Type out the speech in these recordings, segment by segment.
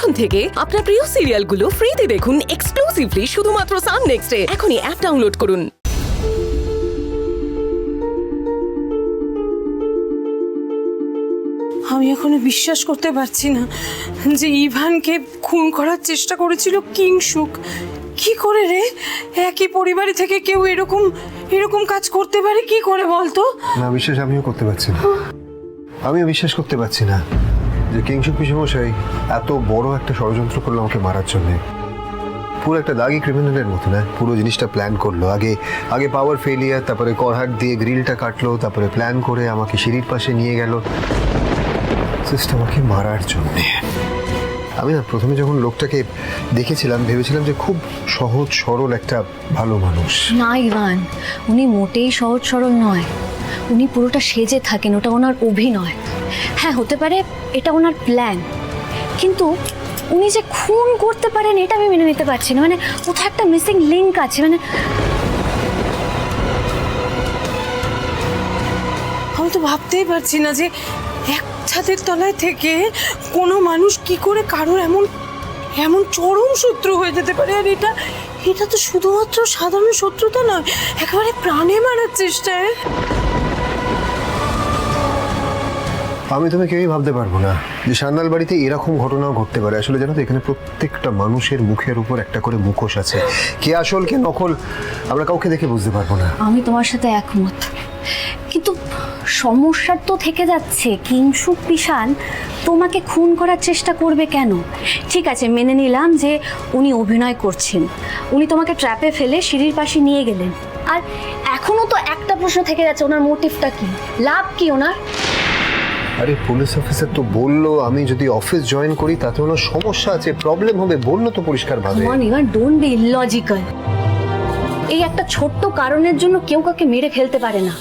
এখন থেকে আপনার প্রিয় সিরিয়ালগুলো ফ্রিতে দেখুন এক্সক্লুসিভলি শুধুমাত্র সান নেক্সটে। এখনই অ্যাপ ডাউনলোড করুন। আমি এখনো বিশ্বাস করতে পারছি না যে ইভানকে খুন করার চেষ্টা করেছিল কিংসুক। কি করে রে, একই পরিবারে থেকে কেউ এরকম কাজ করতে পারে কি করে বলতো? না, বিশ্বাস আমিও করতে পারছি না। আমিও বিশ্বাস করতে পারছি না যে কিংসুক পিসমশাই এত বড় একটা ষড়যন্ত্র করলো আমাকে মারার জন্য। পুরো একটা দাগি ক্রিমিনালের মতো না, পুরো জিনিসটা প্ল্যান করলো। আগে পাওয়ার ফেলিয়ার, তারপরে করহাট দিয়ে গ্রিলটা কাটলো, তারপরে প্ল্যান করে আমাকে সিঁড়ির পাশে নিয়ে গেল আমাকে মারার জন্যে। আমি না প্রথমে যখন লোকটাকে দেখেছিলাম ভেবেছিলাম যে খুব সহজ সরল একটা ভালো মানুষ। না ইভান, উনি মোটেই সহজ সরল নয়। উনি পুরোটা সেজে থাকেন, ওটা ওনার অভিনয়। হ্যাঁ, হতে পারে এটা ওনার প্ল্যান, কিন্তু উনি যে খুন করতে পারেন এটা আমি মেনে নিতে পারছি না। মানে কোথাও একটা মিসিং লিঙ্ক আছে। মানে আমি তো ভাবতেই পারছি না যে এক ছাদের তলায় থেকে কোনো মানুষ কি করে কারোর এমন চরম শত্রু হয়ে যেতে পারে। আর এটা তো শুধুমাত্র সাধারণ শত্রুতা নয়, একেবারে প্রাণে মারার চেষ্টায়। আমি তুমি কেউই ভাবতে পারবো না যে সান্যাল বাড়িতে এরকম ঘটনাও ঘটতে পারে। আসলে জানো তো, এখানে প্রত্যেকটা মানুষের মুখের উপর একটা করে মুখোশ আছে। কে আসল কে নকল আমরা কাউকে দেখে বুঝতে পারবো না। আমি তোমার সাথে একমত, কিন্তু সমস্যার তো থেকে যাচ্ছে। কিংসুক পিশান তোমাকে খুন করার চেষ্টা করবে কেন? ঠিক আছে, মেনে নিলাম যে উনি অভিনয় করছেন, উনি তোমাকে ট্র্যাপে ফেলে সিঁড়ির পাশে নিয়ে গেলেন। আর এখনো তো একটা প্রশ্ন থেকে যাচ্ছে, ওনার মোটিভটা কি, লাভ কি ওনার? আরে পুলিশ অফিসার তো বললো আমি যদি অফিস জয়েন করি তাতে ওনার সমস্যা আছে, প্রবলেম হবে, বললো তো পরিষ্কার ভাবে। Don't be illogical. এই একটা ছোট্ট কারণের জন্য কেউ কাউকে মেরে ফেলতে পারে না।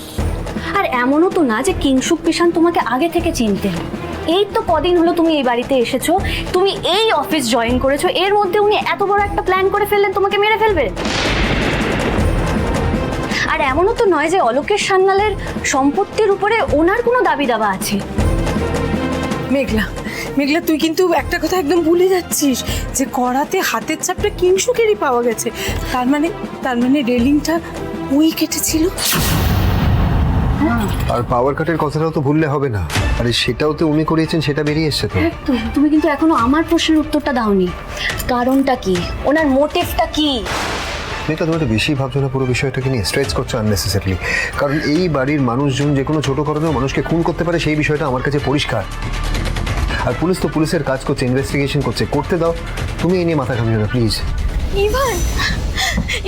আর এমনও তো না যে কিংসুক পিশান তোমাকে আগে থেকে চিনতেন। এই তো কদিন হলো তুমি এই বাড়িতে এসেছো, তুমি এই অফিস জয়েন করেছো, এর মধ্যে উনি এত বড় একটা প্ল্যান করে ফেললেন তোমাকে মেরে ফেলবে। আর এমনও তো নয় যে অলোকেশ সান্যালের সম্পত্তির উপরে ওনার কোনো দাবি দাবা আছে। মেঘলা, তুই কিন্তু একটা কথা একদম ভুলে যাচ্ছিস যে কড়াতে হাতের ছাপটা কিংসুকেরই পাওয়া গেছে। তার মানে রেলিংটা ওই কেটেছিল। আর পাওয়ার কাটের কথাটাও তো ভুললে হবে না। আরে সেটাও তো উনি করিয়েছেন, সেটা বেরিয়ে এসছে তো। তুমি কিন্তু এখনো আমার প্রশ্নের উত্তরটা দাওনি। কারণটা কি, ওনার মোটিভটা কি? মেয়েটা তুমি একটু বেশি ভাবছো না পুরো বিষয়টাকে নিয়ে, স্ট্রেচ করছো আননেসেসারিলি। কারণ এই বাড়ির মানুষজন যে কোনো ছোটো কারণেও মানুষকে খুন করতে পারে, সেই বিষয়টা আমার কাছে পরিষ্কার। আর পুলিশ তো পুলিশের কাজ করছে, ইনভেস্টিগেশন করতে দাও। তুমি এই নিয়ে মাথা ঘামিও না প্লিজ।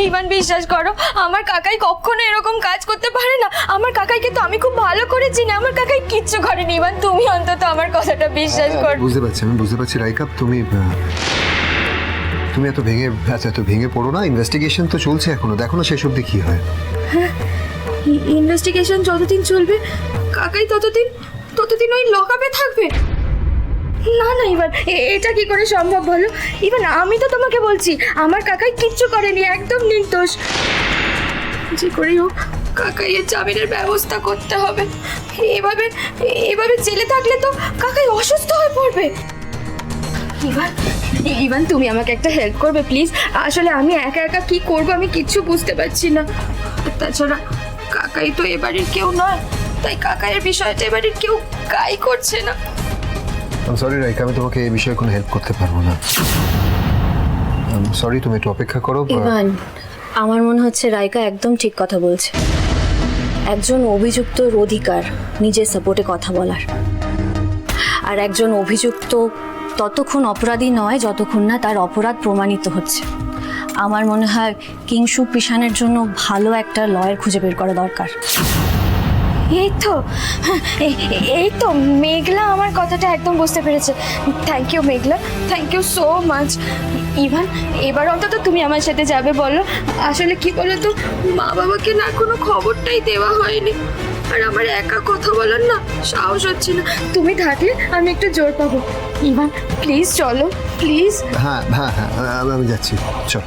ইভান বিশ্বাস করো, আমার কাকাই কখনো এরকম কাজ করতে পারে না। আমার কাকাইকে তো আমি খুব ভালো করে চিনি, আমার কাকাই কিচ্ছু করেনি। ইভান তুমি অন্তত আমার কথাটা বিশ্বাস করো। আমি বুঝতে পারছি রাইকা, তুমি এত ভেঙে পড়ো না। ইনভেস্টিগেশন তো চলছে এখনো, দেখো না শেষ অবধি কি হয়। হ্যাঁ, ইনভেস্টিগেশন যতদিন চলবে কাকাই ততদিন ওই লকআপে থাকবে। না ইভান, এটা কি করে সম্ভব বলো? ইভান আমি তো তোমাকে বলছি আমার কাকাই কিচ্ছু করেনি, একদম নির্দোষ। যে করেই হোক কাকাইয়ের জামিনের ব্যবস্থা করতে হবে। এভাবে জেলে থাকলে তো কাকাই অসুস্থ হয়ে পড়বে। ইভান তুমি আমাকে একটা হেল্প করবে প্লিজ? আসলে আমি একা কি করব আমি কিচ্ছু বুঝতে পারছি না। তাছাড়া কাকাই তো এবাড়ির কেউ নয়, তাই কাকাইয়ের বিষয়টা এবাড়ির কেউ গাই করছে না। সরি রাইকা, আমি তোমাকে এই বিষয়ে কোনো হেল্প করতে পারবো না। সরি, তুমি একটু অপেক্ষা করো। ইভান, আমার মনে হচ্ছে রাইকা একদম ঠিক কথা বলছে। একজন অভিযুক্তর অধিকার নিজের সাপোর্টে কথা বলার। আর একজন অভিযুক্ত ততক্ষণ অপরাধী নয় যতক্ষণ না তার অপরাধ প্রমাণিত হচ্ছে। আমার মনে হয় কিংসুক পিশানের জন্য ভালো একটা লয়ার খুঁজে বের করা দরকার। এই তো মেঘলা আমার কথাটা একদম বুঝতে পেরেছে। Thank you Meghla, thank you so much. Ivan এবার অন্তত তুমি আমার সাথে যাবে বলো। আসলে কি বলো তো, মা বাবাকে না কোনো খবরটাই দেওয়া হয়নি, আর আমার একা কথা বলার না সাহস হচ্ছে না। তুমি থাকলে আমি একটু জোর পাবো। ইভান প্লিজ চলো, প্লিজ। হ্যাঁ, আমি যাচ্ছি, চল।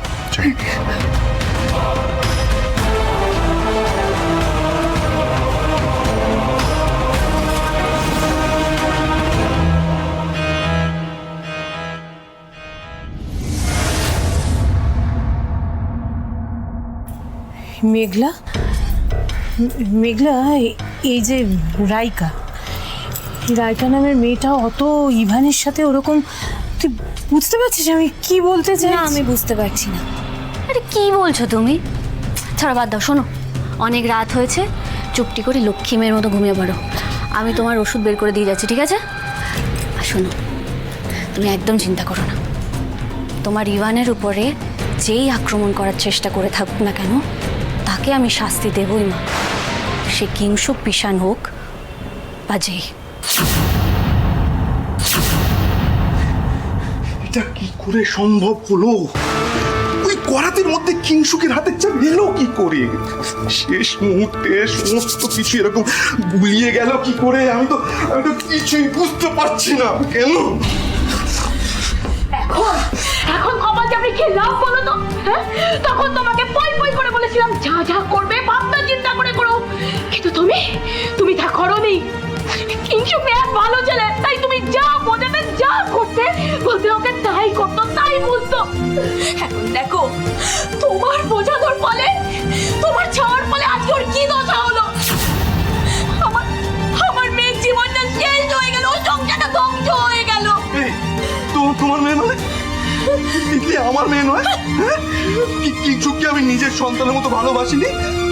মেঘলা মেঘলা এই যে রাইকা রাইকা নামের মেয়েটা অত ইভানের সাথে ওরকম, তুই বুঝতে পারছিস আমি কি বলতে চাই? না আমি বুঝতে পারছি না। আরে কি বলছো তুমি? ছাড়া বাদ দাও, শোনো অনেক রাত হয়েছে, চুপটি করে লক্ষ্মী মেয়ের মতো ঘুমিয়ে পড়ো। আমি তোমার ওষুধ বের করে দিয়ে যাচ্ছি, ঠিক আছে? আর শোনো, তুমি একদম চিন্তা করো না, তোমার ইভানের উপরে যেই আক্রমণ করার চেষ্টা করে থাকুক না কেন তাকে আমি শাস্তি দেবই মা, সে কিংসুক পিশান হোক বা যেই। এটা কি করে সম্ভব হলো? ওই করাতের মধ্যে কিংসুকের হাতের চাপ এলো কি করে? শেষ মুহূর্তে সমস্ত কিছু এরকম গুলিয়ে গেল কি করে? আমি তো কিছুই বুঝতে পারছি না কেন। এখন কপাল চাপড়ি কি লাভ বলো তো? হ্যাঁ, তখন তোমাকে পই পই করে বলেছিলাম যা যা করবে ভাবনা চিন্তা করে করো, কিন্তু তুমি তা করোনি। কিংসুক এক ভালো ছেলে, তাই তুমি যা বোঝাতে যা করতে বলতে ওকে তাই করতো, তাই বুঝতো। এখন দেখো তোমার বোঝানোর ফলে, তোমার ছাওয়ার ফলে আজকে ওর কি দশা হলো। আমার মেয়ের জীবনটা শেষ হয়ে গেল, ওর সংসারটা ধ্বংস হয়ে গেল। এই, তোমার মেয়ে নয়? দিদি আমার মেয়ে নয়? হ্যাঁ? কিংসুককে আমি নিজের সন্তানের মতো ভালোবাসিনি?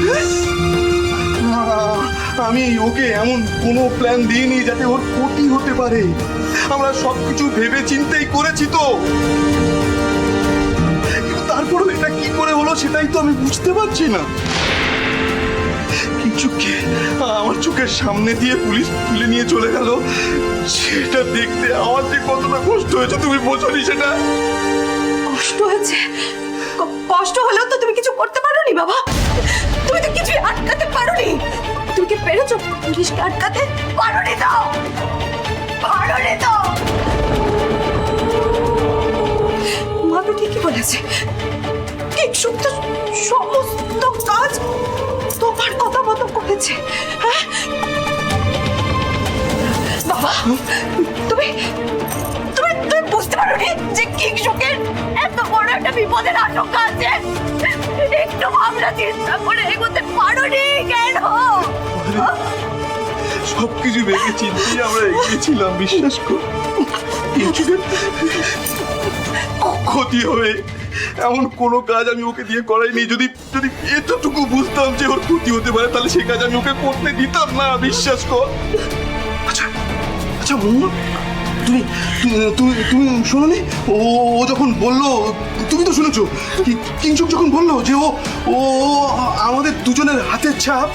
হ্যাঁ? আমি ওকে এমন কোনো প্ল্যান দিইনি যাতে ওর ক্ষতি হতে পারে। আমরা সবকিছু ভেবে চিন্তেই করেছি তো, কিন্তু তারপরেও এটা কি করে হলো সেটাই তো আমি বুঝতে পারছি না। কিংসুককে আমার চোখের সামনে দিয়ে পুলিশ তুলে নিয়ে চলে গেল, সেটা দেখতে আমার যে কতটা কষ্ট হয়েছে তুমি বোঝনি সেটা? কষ্ট হয়েছে? কষ্ট হলেও তো তুমি কিছু করতে পারোনি বাবা, তুমি তো কিছুই আটকাতে পারোনি। তুমি কি পেরেছো পুলিশকে আটকাতে? পারোনি তো, পারোনি তো। মা তো ঠিকই বলেছে, কিংসুক তো সমস্ত কাজ তোমার কথা মতো করেছে। হ্যাঁ বাবা, তুমি তুমি তুমি বুঝতে পারোনি যে কিংসুকের এত বড় একটা বিপদের আশঙ্কা আছে? একটু ভাবনা চিন্তা করে এগোতে পারোনি কেন? সবকিছু ভেবে চিন্তেই আমরা এগিয়েছিলাম, বিশ্বাস কর। কিংসুকের ক্ষতি হবে এমন কোনো কাজ আমি ওকে দিয়ে করাইনি। যদি যদি এতটুকু বুঝতাম যে ওর ক্ষতি হতে পারে তাহলে সে কাজ আমি ওকে করতে দিতাম না, বিশ্বাস কর। আচ্ছা আচ্ছা মোহন, তুমি তুমি তুমি শোনোনি? ও যখন বললো, তুমি তো শুনেছো, কিংসুক যখন বললো যে ও আমাদের দুজনের হাতের ছাপ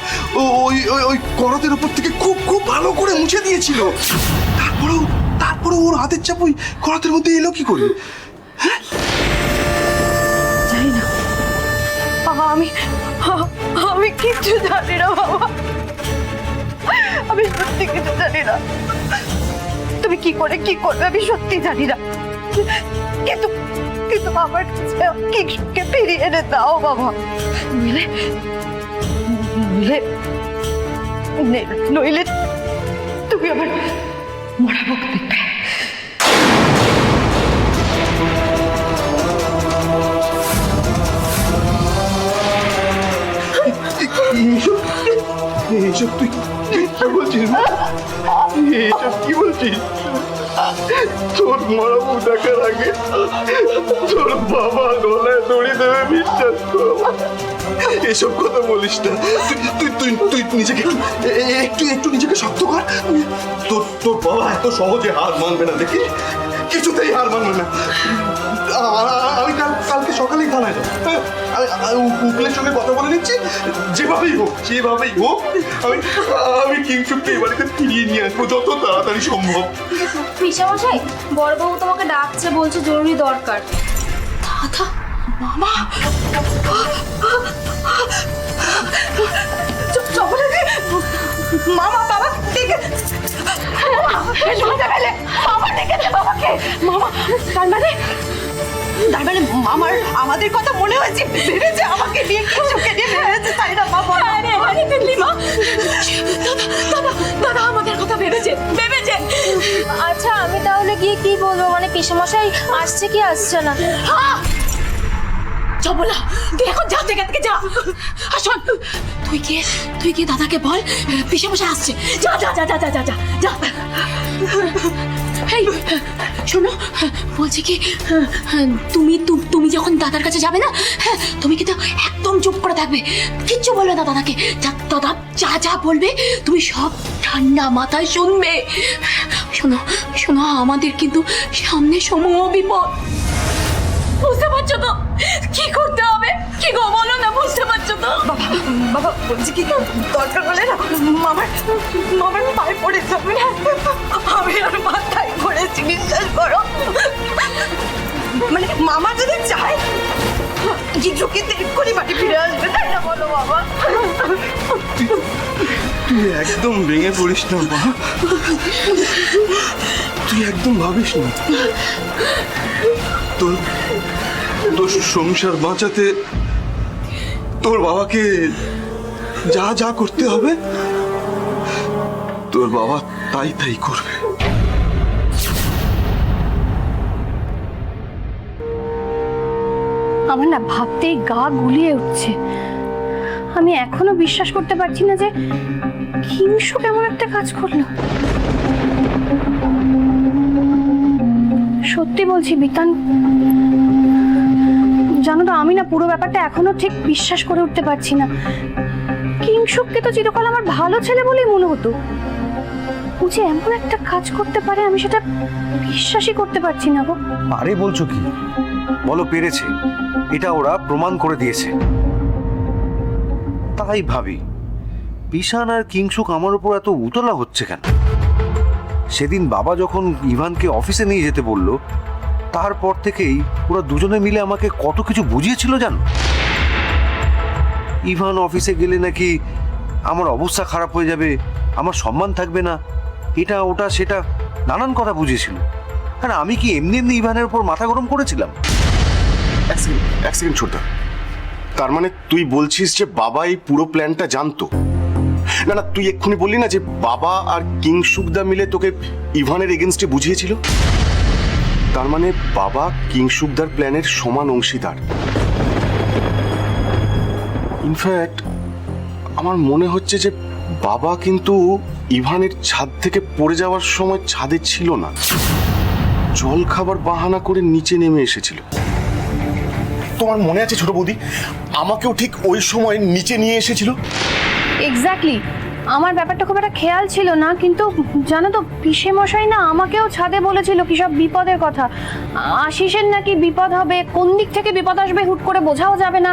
ওই ওই ওই করাতের উপর থেকে খুব খুব ভালো করে মুছে দিয়েছিল, তারপরেও ওর হাতের ছাপ ওই করাতের মধ্যে এলো কি করে? জানি না, আমি কিচ্ছু জানি না বাবা, আমি সত্যি কিছু জানি না। তুমি কি করে কি করবে আমি সত্যি জানি না, কিন্তু কিন্তু আমার কাছে কিংসুককে ফিরিয়ে এনে দাও বাবা, নইলে তুমি আবার মরা মুখ দেখবে। এইসব তুই কি বলছিস? এইসব কি বলছিস? তোর মরা মুখ দেখার আগে তোর বাবা গলায় দড়ি দেবে, বিশ্বাস কর। এসব কথা বলিস না, তুই তুই তুই নিজেকে একটু একটু নিজেকে শক্ত কর। তোর বাবা এত সহজে হার মানবে না, দেখি কিছুতেই হার মানবে না। আমি কালকে সকালেই থানায় যাবো, উকিলের সঙ্গে কথা বলে নিচ্ছি, যেভাবেই হোক আমি কিংসুককে এই বাড়িতে ফিরিয়ে নিয়ে আসবো যত তাড়াতাড়ি সম্ভব। পিসামশাই, বড়বাবু তোমাকে ডাকছে, বলছে জরুরি দরকার। দাদা, মামা, মামা বাবা দেখে বাবাকে, মামা তার মানে মামার আমাদের কথা মনে হয়েছে, ভেবেছে আমাকে নিয়ে কিংসুককে নিয়ে ভেবেছে, তাই না বাবা? আরে দেখলি মা, দাদা আমাদের কথা ভেবেছে। আচ্ছা আমি তাহলে গিয়ে কি বলবো, মানে পিসামশাই আসছে কি আসছে না? যা বলা তুই এখন যা থেকে যা। আর শোন, তুই গিয়ে দাদাকে বল পিসে বসে আসছে। যা যা যা যা যা যা যা যা। এই শোনো, বলছি কি তুমি যখন দাদার কাছে যাবে না, হ্যাঁ তুমি কিন্তু একদম চুপ করে থাকবে, কিচ্ছু বলবে না দাদাকে। দাদা যা যা বলবে তুমি সব ঠান্ডা মাথায় শুনবে। শোনো আমাদের কিন্তু সামনে সমূহ বিপদ, বুঝতে পারছো তো কি করতে হবে? কি গো বলো না, বুঝতে পারছো তো? বাবা বলছি কি দরকার হলে না মামার পায়ে পড়ে যাবে না, আমি আর মাথায় পড়েছি, বিশ্বাস করো। মানে মামা যদি চায় জিজুকে দেখ করে বাড়ি ফিরে আসবে, তাই না বলো বাবা? তুই একদম ভেঙে পড়িস না মা, তুই একদম ভাবিস না। তোর সংসার বাঁচাতে তোর বাবাকে যা যা করতে হবে তোর বাবা তাই করবে। আমার না ভাবতেই গা গুলিয়ে উঠছে। আমি এখনো বিশ্বাস করতে পারছি না যে কিংসু কেমন একটা কাজ করলো। সত্যি বলছি বিতান, জানো তো আমি না পুরো ব্যাপারটা এখনো ঠিক বিশ্বাস করে উঠতে পারছি না। কিংসুককে তো চিরকাল আমার ভালো ছেলে বলেই মনে হতো, ও যে এমন একটা কাজ করতে পারে আমি সেটা বিশ্বাসই করতে পারছি না গো। আরে বলছো কি, বলো পেরেছে, এটা ওরা প্রমাণ করে দিয়েছে। তাই ভাবি বিশান আর কিংসুক আমার উপর এত উতলা হচ্ছে কেন? সেদিন বাবা যখন ইভানকে অফিসে নিয়ে যেতে বলল, তারপর থেকেই ওরা দুজনে মিলে আমাকে কত কিছু বুঝিয়েছিল জানো। ইভান অফিসে গেলে নাকি আমার অবস্থা খারাপ হয়ে যাবে, আমার সম্মান থাকবে না, এটা ওটা সেটা নানান কথা বুঝিয়েছিল। আর আমি কি এমনি এমনি ইভানের উপর মাথা গরম করেছিলাম? এক সেকেন্ড ছোটদা, তার মানে তুই বলছিস যে বাবা এই পুরো প্ল্যানটা জানতো? না তুই এক্ষুনি বললি না যে বাবা আর কিংসুকদা মিলে তোকে ইভানের এগেনস্টে বুঝিয়েছিল। তার মানে বাবা কিংসুকদার প্ল্যানের সমান অংশীদার। ইনফ্যাক্ট আমার মনে হচ্ছে যে বাবা কিন্তু ইভানের ছাদ থেকে পড়ে যাওয়ার সময় ছাদে ছিল না, জল খাবার বাহানা করে নিচে নেমে এসেছিল। তোমার মনে আছে ছোট বৌদি, আমাকেও ঠিক ওই সময় নিচে নিয়ে এসেছিল। এক্স্যাক্টলি, আমার ব্যাপারটা খুব একটা খেয়াল ছিল না, কিন্তু জানো তো পিসে মশাই না আমাকেও ছাদে বলেছিল কি সব বিপদের কথা। আশিসের নাকি বিপদ হবে, কোন দিক থেকে বিপদ আসবে হুট করে বোঝাও যাবে না।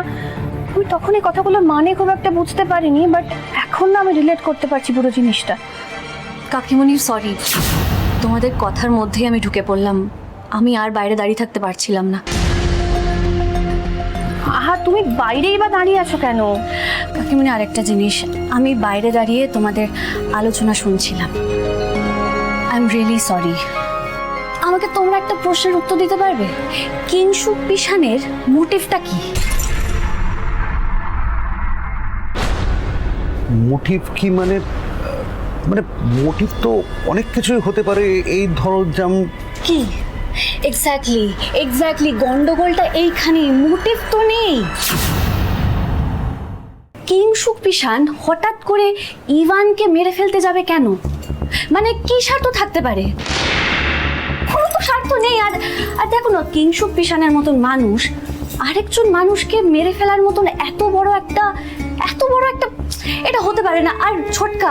আমি তখন এই কথাগুলোর মানে খুব একটা বুঝতে পারিনি, বাট এখন না আমি রিলেট করতে পারছি পুরো জিনিসটা। কাকিমণি সরি, তোমাদের কথার মধ্যেই আমি ঢুকে পড়লাম, আমি আর বাইরে দাঁড়িয়ে থাকতে পারছিলাম না। আহা তুমি বাইরেই বা দাঁড়িয়ে আছো কেন? কাকিমণি আরেকটা জিনিস, আমি বাইরে দাঁড়িয়ে তোমাদের আলোচনা শুনছিলাম। I am really sorry. আমাকে তোমরা একটা প্রশ্নের উত্তর দিতে পারবে? কিংসুক পিশানের মোটিভটা কি? মোটিভ কি মানে? মানে মোটিভ তো অনেক কিছুই হতে পারে। এই ধরো যেমন কি এক্স্যাক্টলি গন্ডগোলটা এইখানে, মোটিভ তো নেই। কিংসুক পিশান হঠাৎ করে ইভানকে মেরে ফেলতে যাবে কেন? মানে কি স্বার্থ থাকতে পারে? কোনো তো স্বার্থ নেই। আর দেখো না, কিংসুক পিশানের মতন মানুষ আরেকজন মানুষকে মেরে ফেলার মতন এত বড় একটা এটা হতে পারে না। আর ছোটকা,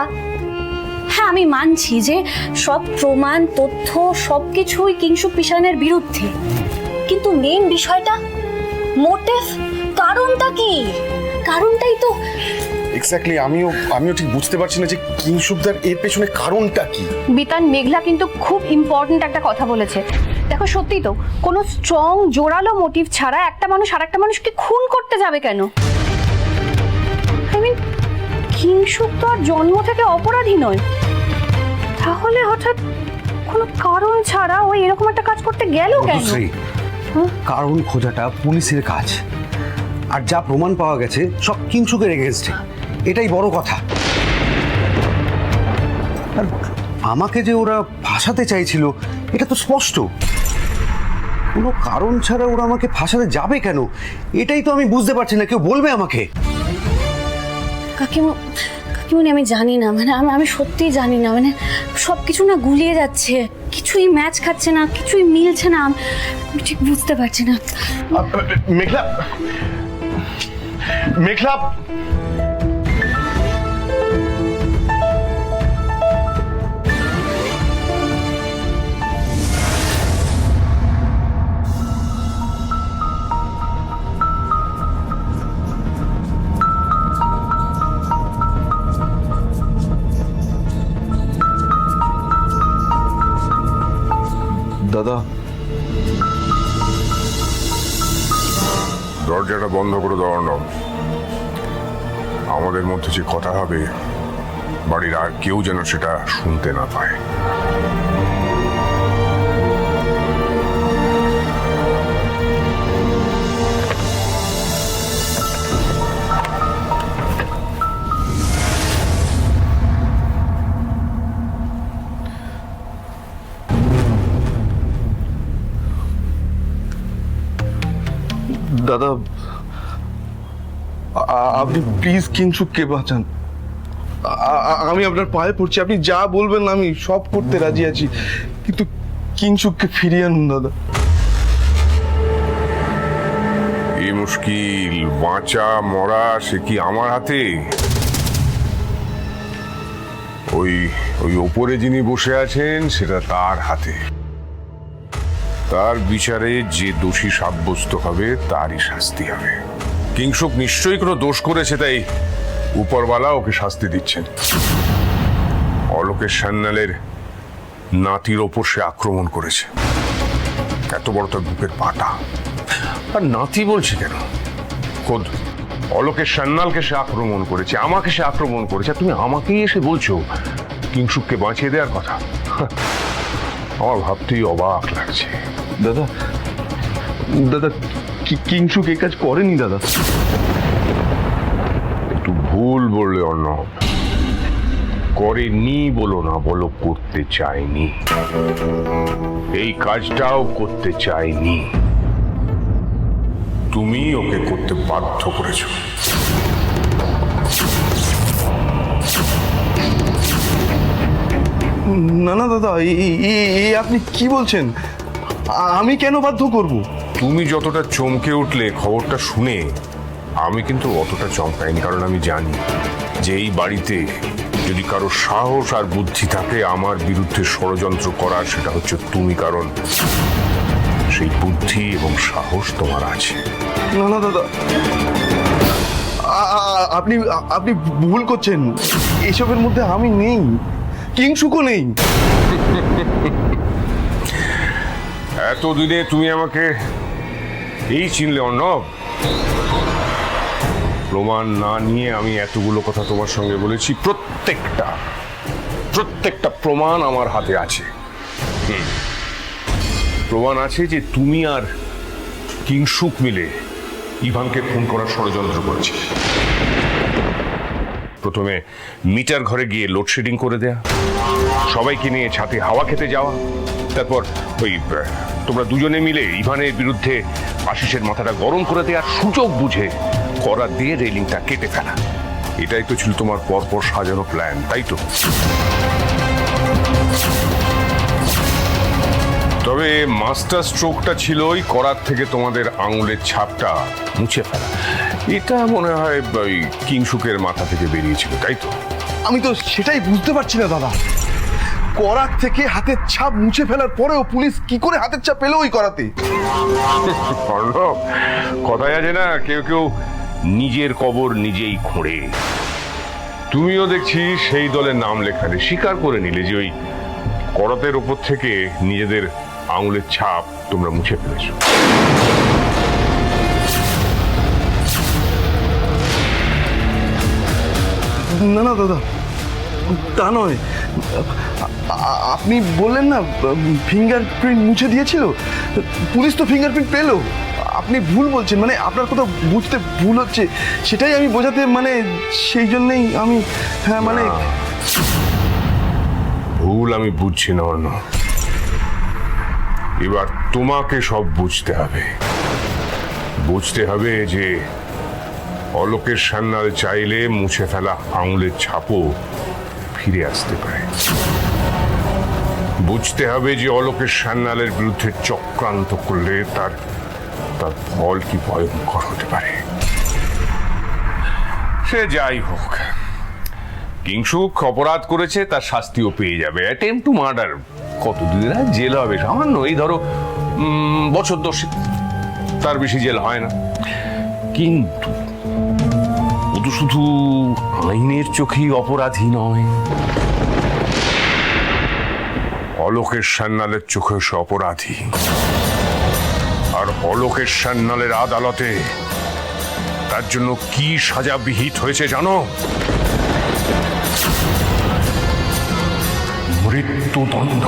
হ্যাঁ আমি মানছি যে সব প্রমাণ তথ্য সবকিছুই কিংসুক পিশানের বিরুদ্ধে, কিন্তু মেইন বিষয়টা মোটিভ, কারণটা কি? কারণটাই তো এক্স্যাক্টলি আমিও ঠিক বুঝতে পারছি না যে কিংসুকদার এর পেছনে কারণটা কি। বিতান, মেঘলা কিন্তু খুব ইম্পর্ট্যান্ট একটা কথা বলেছে। দেখো সত্যি তো, কোনো স্ট্রং জোরালো মোটিভ ছাড়া একটা মানুষ আরেকটা মানুষকে খুন করতে যাবে কেন? আই মিন কিংসুক তো আর জন্ম থেকে অপরাধী নয়, তাহলে হঠাৎ কোনো কারণ ছাড়া ওই এরকম একটা কাজ করতে গেল কেন? কারণ খোঁজাটা পুলিশের কাজ, আর যা প্রমাণ পাওয়া গেছে সব কিংসুকের এগেনস্টে, এটাই বড় কথা। আর আমাকে যে ওরা ফাঁসাতে চাইছিল এটা তো স্পষ্ট। কোনো কারণ ছাড়া ওরা আমাকে ফাঁসাতে যাবে কেন, এটাই তো আমি বুঝতে পারছি না। কেউ বলবে আমাকে? কাকিমণি আমি জানি না, মানে আমি সত্যিই জানি না, মানে সব কিছু না গুলিয়ে যাচ্ছে, কিছুই ম্যাচ খাচ্ছে না, কিছুই মিলছে না, আমি ঠিক বুঝতে পারছি না। মেঘলা, মেঘলা, দাদা, দরজাটা বন্ধ করে দেওয়ার নাম। আমাদের মধ্যে যে কথা হবে বাড়ির আর কেউ যেন সেটা শুনতে না পায়। দাদা, আপনি প্লিজ কিংশুককে বাঁচান। আমি আপনার পায়ে পড়ছি, আপনি যা বলবেন আমি সব করতে রাজি আছি, কিন্তু কিংশুককে ফিরিয়ে আনুন দাদা। এই মুশকিল, বাঁচা মরা সে কি আমার হাতে? ওই ওপরে যিনি বসে আছেন সেটা তার হাতে। তার বিচারে যে দোষী সাব্যস্ত হবে তারই শাস্তি হবে। কিংশুক নিশ্চয়ই কোনো দোষ করেছে, তাই উপরওয়ালা ওকে শাস্তি দিচ্ছেন। অলোকের সান্যালের নাতির ওপর সে আক্রমণ করেছে, এত বড় তার বুকের পাটা। আর নাতি বলছে কেন, খোদ অলোকের সান্যালকে সে আক্রমণ করেছে, আমাকে সে আক্রমণ করেছে, তুমি আমাকেই এসে বলছো কিংশুককে বাঁচিয়ে দেওয়ার কথা। আমার ভাবতেই অবাক লাগছে। দাদা, দাদা, কিংশুক এই কাজ করেনি দাদা। একটু ভুল বললে অর্ণব, করেনি বলো না, বলো করতে চায়নি। এই কাজটাও করতে চায়নি, তুমি ওকে করতে বাধ্য করেছো। না না দাদা, এই আপনি কি বলছেন? আমি কেন বাধ্য করব? তুমি যতটা চমকে উঠলে খবরটা শুনে, আমি কিন্তু অতটা চমকাইনি, কারণ আমি জানি যে এই বাড়িতে যদি কারো সাহস আর বুদ্ধি থাকে আমার বিরুদ্ধে ষড়যন্ত্র করার, সেটা হচ্ছে তুমি, কারণ সেই বুদ্ধি এবং সাহস তোমার আছে। না না দাদা, আপনি আপনি ভুল করছেন। এসবের মধ্যে আমি নেই, কিংশুকও নেই। এতদিনে তুমি আমাকে এই চিনলে অর্ণব? প্রমাণ না নিয়ে আমি এতগুলো কথা তোমার সঙ্গে বলেছি, প্রত্যেকটা প্রমাণ আমার হাতে আছে। প্রমাণ আছে যে তুমি আর কিংশুক মিলে ইভানকে খুন করার ষড়যন্ত্র করেছে। প্রথমে মিটার ঘরে গিয়ে লোডশেডিং করে দেয়া, সবাইকে নিয়ে ছাদে হাওয়া খেতে যাওয়া, তারপর ওই তোমরা দুজনে মিলে ইভানের বিরুদ্ধে আশিসের মাথাটা গরম করে দেওয়া, সুযোগ বুঝে করা দিয়ে রেলিংটা কেটে ফেলা। এটাই তো ছিল তোমার পরপর সাজানো প্ল্যান, তাই তো? তবে মাস্টার স্ট্রোকটা ছিল ওই করার থেকে তোমাদের আঙুলের ছাপটা মুছে ফেলা। এটা মনে হয় ওই কিংশুকের মাথা থেকে বেরিয়েছিল, তাই তো? আমি তো সেটাই বুঝতে পারছি না দাদা। করাত থেকে হাতের ছাপ মুছে ফেলার পরেও পুলিশ কি করে হাতের ছাপ পেল ওই করাতে? কথায় আছে না, কেউ কেউ নিজের কবর নিজেই খোঁড়ে। তুমিও দেখছি সেই দলের নাম লেখালে, স্বীকার করে নিলে যে ওই করাতের ওপর থেকে নিজেদের আঙুলের ছাপ তোমরা মুছে ফেলেছো। না না দাদা, তা নয়। আপনি বললেন না ফিঙ্গারপ্রিন্ট মুছে দিয়েছিল, পুলিশ তো ফিঙ্গারপ্রিন্ট পেলো। আপনি ভুল বলছেন, মানে আপনার কথা বুঝতে ভুল হচ্ছে, সেটাই আমি বোঝাতে, মানে সেই জন্যই আমি, হ্যাঁ মানে ভুল আমি বুঝছি না অর্ণ। এবার তোমাকে সব বুঝতে হবে। বুঝতে হবে যে অলোকের সান্যাল চাইলে মুছে ফেলা আঙুলের ছাপও ফিরে আসতে পারে। বুঝতে হবে যে অলোকের সান্যালের বিরুদ্ধে চক্রান্ত করলে তার ফল কি ভয়ঙ্কর হতে পারে। সে যাই হোক, কিংসুক অপরাধ করেছে, তার শাস্তিও পেয়ে যাবে। অ্যাটেম্প টু মার্ডার কতদিন আর জেল হবে? সামান্য, এই ধরো বছর 10, তার বেশি জেল হয় না। কিন্তু ও তো শুধু আইনের চোখেই অপরাধী নয়, অলোকের সান্যালের চোখে সে অপরাধী। আর অলোকের সান্যালের আদালতে তার জন্য কি সাজা বিহিত হয়েছে জানো? মৃত্যুদণ্ড।